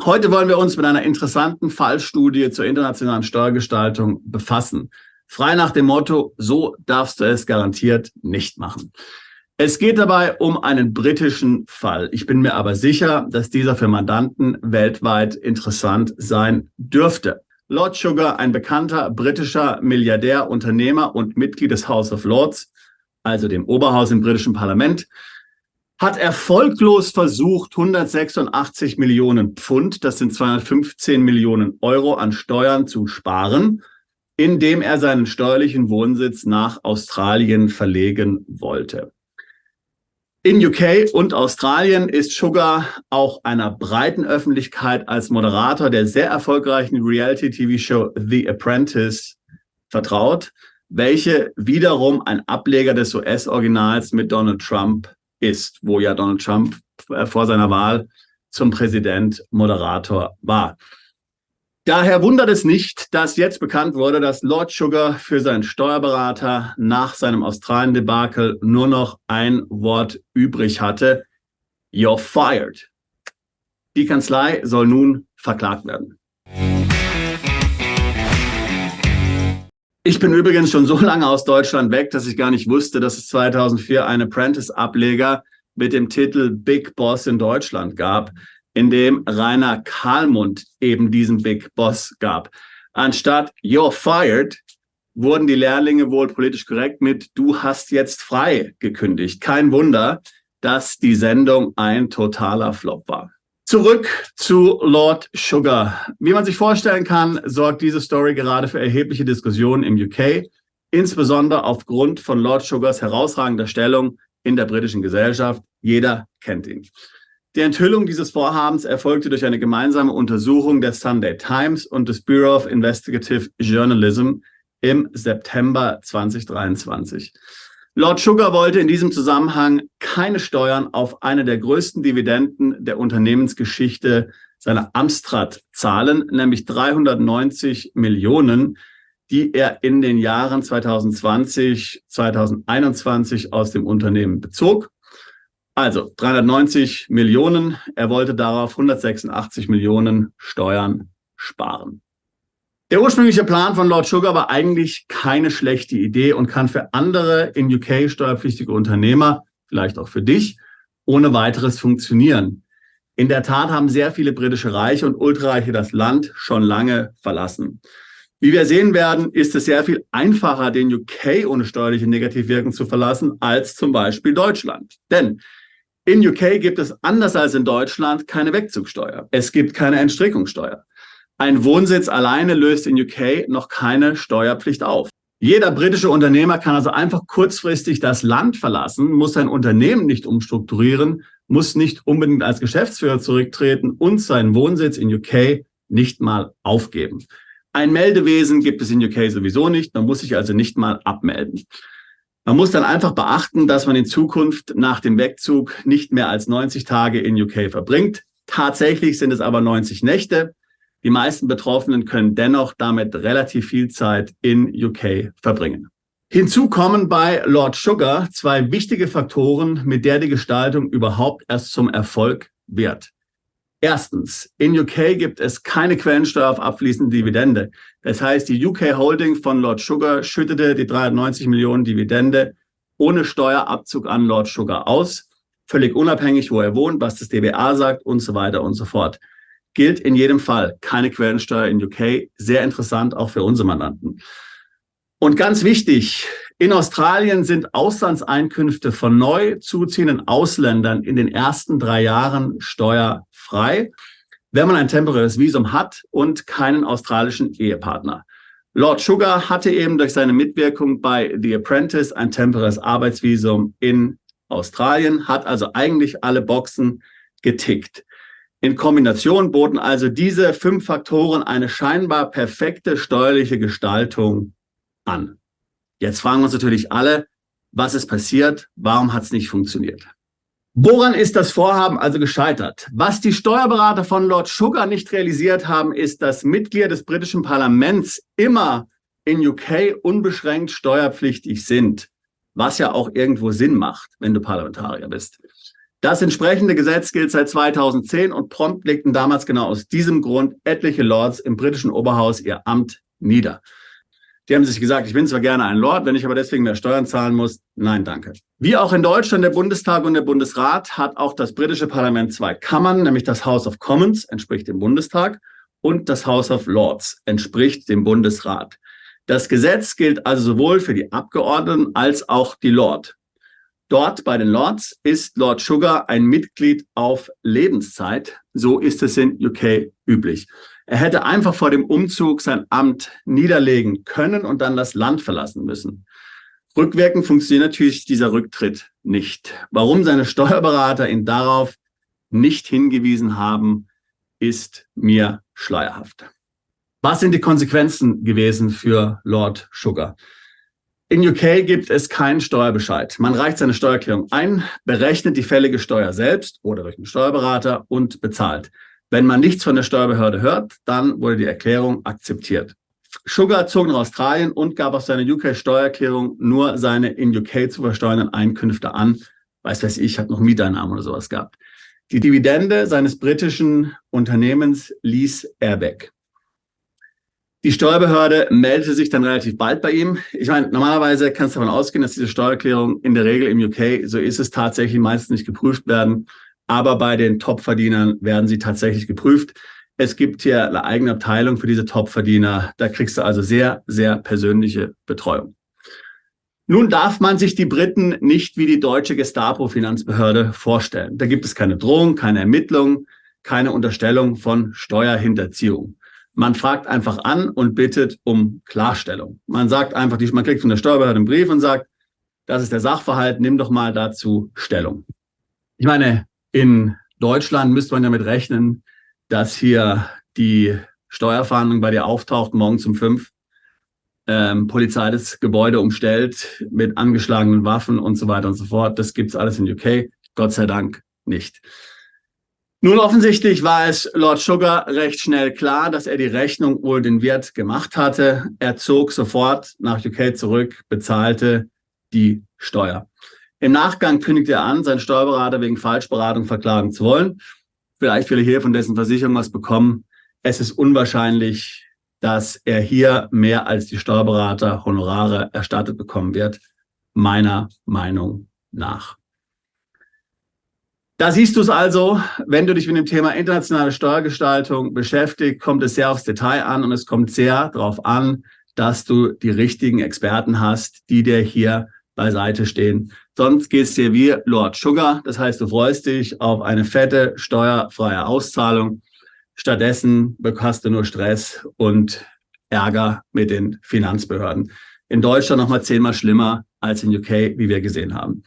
Heute wollen wir uns mit einer interessanten Fallstudie zur internationalen Steuergestaltung befassen. Frei nach dem Motto, so darfst du es garantiert nicht machen. Es geht dabei um einen britischen Fall. Ich bin mir aber sicher, dass dieser für Mandanten weltweit interessant sein dürfte. Lord Sugar, ein bekannter britischer Milliardär, Unternehmer und Mitglied des House of Lords, also dem Oberhaus im britischen Parlament, hat erfolglos versucht, 186 Millionen Pfund, das sind 215 Millionen Euro an Steuern zu sparen, indem er seinen steuerlichen Wohnsitz nach Australien verlegen wollte. In UK und Australien ist Sugar auch einer breiten Öffentlichkeit als Moderator der sehr erfolgreichen Reality-TV-Show The Apprentice vertraut, welche wiederum ein Ableger des US-Originals mit Donald Trump ist, wo ja Donald Trump vor seiner Wahl zum Präsident Moderator war. Daher wundert es nicht, dass jetzt bekannt wurde, dass Lord Sugar für seinen Steuerberater nach seinem Australien-Debakel nur noch ein Wort übrig hatte: You're fired. Die Kanzlei soll nun verklagt werden. Ich bin übrigens schon so lange aus Deutschland weg, dass ich gar nicht wusste, dass es 2004 einen Apprentice-Ableger mit dem Titel Big Boss in Deutschland gab, in dem Rainer Kallmund eben diesen Big Boss gab. Anstatt You're fired wurden die Lehrlinge wohl politisch korrekt mit Du hast jetzt frei gekündigt. Kein Wunder, dass die Sendung ein totaler Flop war. Zurück zu Lord Sugar. Wie man sich vorstellen kann, sorgt diese Story gerade für erhebliche Diskussionen im UK, insbesondere aufgrund von Lord Sugars herausragender Stellung in der britischen Gesellschaft. Jeder kennt ihn. Die Enthüllung dieses Vorhabens erfolgte durch eine gemeinsame Untersuchung der Sunday Times und des Bureau of Investigative Journalism im September 2023. Lord Sugar wollte in diesem Zusammenhang keine Steuern auf eine der größten Dividenden der Unternehmensgeschichte seiner Amstrad zahlen, nämlich 390 Millionen, die er in den Jahren 2020, 2021 aus dem Unternehmen bezog. Also 390 Millionen, er wollte darauf 186 Millionen Steuern sparen. Der ursprüngliche Plan von Lord Sugar war eigentlich keine schlechte Idee und kann für andere in UK steuerpflichtige Unternehmer, vielleicht auch für dich, ohne weiteres funktionieren. In der Tat haben sehr viele britische Reiche und Ultrareiche das Land schon lange verlassen. Wie wir sehen werden, ist es sehr viel einfacher, den UK ohne steuerliche Negativwirkung zu verlassen, als zum Beispiel Deutschland. Denn in UK gibt es, anders als in Deutschland, keine Wegzugsteuer. Es gibt keine Entstrickungssteuer. Ein Wohnsitz alleine löst in UK noch keine Steuerpflicht auf. Jeder britische Unternehmer kann also einfach kurzfristig das Land verlassen, muss sein Unternehmen nicht umstrukturieren, muss nicht unbedingt als Geschäftsführer zurücktreten und seinen Wohnsitz in UK nicht mal aufgeben. Ein Meldewesen gibt es in UK sowieso nicht, man muss sich also nicht mal abmelden. Man muss dann einfach beachten, dass man in Zukunft nach dem Wegzug nicht mehr als 90 Tage in UK verbringt. Tatsächlich sind es aber 90 Nächte. Die meisten Betroffenen können dennoch damit relativ viel Zeit in UK verbringen. Hinzu kommen bei Lord Sugar zwei wichtige Faktoren, mit der die Gestaltung überhaupt erst zum Erfolg wird. Erstens, in UK gibt es keine Quellensteuer auf abfließende Dividende. Das heißt, die UK Holding von Lord Sugar schüttete die 390 Millionen Dividende ohne Steuerabzug an Lord Sugar aus, völlig unabhängig, wo er wohnt, was das DBA sagt und so weiter und so fort. Gilt in jedem Fall keine Quellensteuer in UK. Sehr interessant auch für unsere Mandanten. Und ganz wichtig, in Australien sind Auslandseinkünfte von neu zuziehenden Ausländern in den ersten 3 Jahren steuerfrei, wenn man ein temporäres Visum hat und keinen australischen Ehepartner. Lord Sugar hatte eben durch seine Mitwirkung bei The Apprentice ein temporäres Arbeitsvisum in Australien, hat also eigentlich alle Boxen getickt. In Kombination boten also diese 5 Faktoren eine scheinbar perfekte steuerliche Gestaltung an. Jetzt fragen wir uns natürlich alle, was ist passiert? Warum hat es nicht funktioniert? Woran ist das Vorhaben also gescheitert? Was die Steuerberater von Lord Sugar nicht realisiert haben, ist, dass Mitglieder des britischen Parlaments immer in UK unbeschränkt steuerpflichtig sind, was ja auch irgendwo Sinn macht, wenn du Parlamentarier bist. Das entsprechende Gesetz gilt seit 2010 und prompt legten damals genau aus diesem Grund etliche Lords im britischen Oberhaus ihr Amt nieder. Die haben sich gesagt, ich bin zwar gerne ein Lord, wenn ich aber deswegen mehr Steuern zahlen muss, nein, danke. Wie auch in Deutschland der Bundestag und der Bundesrat hat auch das britische Parlament zwei Kammern, nämlich das House of Commons, entspricht dem Bundestag, und das House of Lords, entspricht dem Bundesrat. Das Gesetz gilt also sowohl für die Abgeordneten als auch die Lord. Dort bei den Lords ist Lord Sugar ein Mitglied auf Lebenszeit. So ist es in UK üblich. Er hätte einfach vor dem Umzug sein Amt niederlegen können und dann das Land verlassen müssen. Rückwirkend funktioniert natürlich dieser Rücktritt nicht. Warum seine Steuerberater ihn darauf nicht hingewiesen haben, ist mir schleierhaft. Was sind die Konsequenzen gewesen für Lord Sugar? In UK gibt es keinen Steuerbescheid. Man reicht seine Steuererklärung ein, berechnet die fällige Steuer selbst oder durch einen Steuerberater und bezahlt. Wenn man nichts von der Steuerbehörde hört, dann wurde die Erklärung akzeptiert. Sugar zog nach Australien und gab auf seine UK-Steuererklärung nur seine in UK zu versteuernden Einkünfte an. Weiß ich, hat noch Mieteinnahmen oder sowas gehabt. Die Dividende seines britischen Unternehmens ließ er weg. Die Steuerbehörde meldete sich dann relativ bald bei ihm. Ich meine, normalerweise kannst du davon ausgehen, dass diese Steuererklärungen in der Regel im UK, so ist es tatsächlich, meistens nicht geprüft werden. Aber bei den Topverdienern werden sie tatsächlich geprüft. Es gibt hier eine eigene Abteilung für diese Topverdiener. Da kriegst du also sehr, sehr persönliche Betreuung. Nun darf man sich die Briten nicht wie die deutsche Gestapo-Finanzbehörde vorstellen. Da gibt es keine Drohung, keine Ermittlung, keine Unterstellung von Steuerhinterziehung. Man fragt einfach an und bittet um Klarstellung. Man sagt einfach, man kriegt von der Steuerbehörde einen Brief und sagt, das ist der Sachverhalt, nimm doch mal dazu Stellung. Ich meine, in Deutschland müsste man damit rechnen, dass hier die Steuerfahndung bei dir auftaucht, morgens um 5, Polizei das Gebäude umstellt mit angeschlagenen Waffen und so weiter und so fort. Das gibt's alles in UK, Gott sei Dank nicht. Nun, offensichtlich war es Lord Sugar recht schnell klar, dass er die Rechnung wohl den Wirt gemacht hatte. Er zog sofort nach UK zurück, bezahlte die Steuer. Im Nachgang kündigte er an, seinen Steuerberater wegen Falschberatung verklagen zu wollen. Vielleicht will er hier von dessen Versicherung was bekommen. Es ist unwahrscheinlich, dass er hier mehr als die Steuerberater Honorare erstattet bekommen wird, meiner Meinung nach. Da siehst du es also, wenn du dich mit dem Thema internationale Steuergestaltung beschäftigst, kommt es sehr aufs Detail an und es kommt sehr darauf an, dass du die richtigen Experten hast, die dir hier beiseite stehen. Sonst geht es dir wie Lord Sugar. Das heißt, du freust dich auf eine fette, steuerfreie Auszahlung. Stattdessen hast du nur Stress und Ärger mit den Finanzbehörden. In Deutschland nochmal 10-mal schlimmer als in UK, wie wir gesehen haben.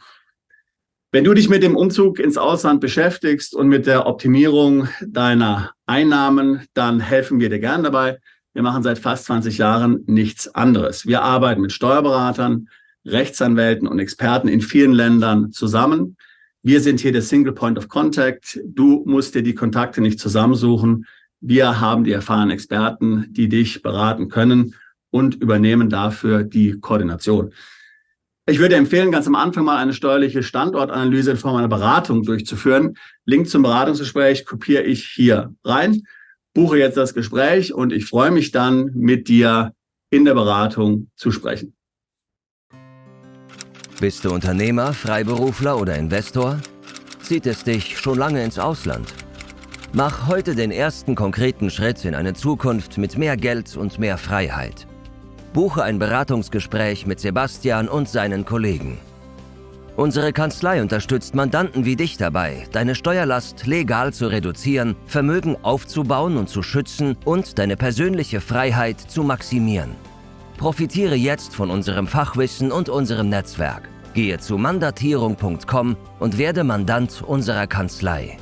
Wenn du dich mit dem Umzug ins Ausland beschäftigst und mit der Optimierung deiner Einnahmen, dann helfen wir dir gern dabei. Wir machen seit fast 20 Jahren nichts anderes. Wir arbeiten mit Steuerberatern, Rechtsanwälten und Experten in vielen Ländern zusammen. Wir sind hier der Single Point of Contact. Du musst dir die Kontakte nicht zusammensuchen. Wir haben die erfahrenen Experten, die dich beraten können und übernehmen dafür die Koordination. Ich würde empfehlen, ganz am Anfang mal eine steuerliche Standortanalyse in Form einer Beratung durchzuführen. Link zum Beratungsgespräch kopiere ich hier rein, buche jetzt das Gespräch und ich freue mich dann, mit dir in der Beratung zu sprechen. Bist du Unternehmer, Freiberufler oder Investor? Zieht es dich schon lange ins Ausland? Mach heute den ersten konkreten Schritt in eine Zukunft mit mehr Geld und mehr Freiheit. Buche ein Beratungsgespräch mit Sebastian und seinen Kollegen. Unsere Kanzlei unterstützt Mandanten wie dich dabei, deine Steuerlast legal zu reduzieren, Vermögen aufzubauen und zu schützen und deine persönliche Freiheit zu maximieren. Profitiere jetzt von unserem Fachwissen und unserem Netzwerk. Gehe zu mandatierung.com und werde Mandant unserer Kanzlei.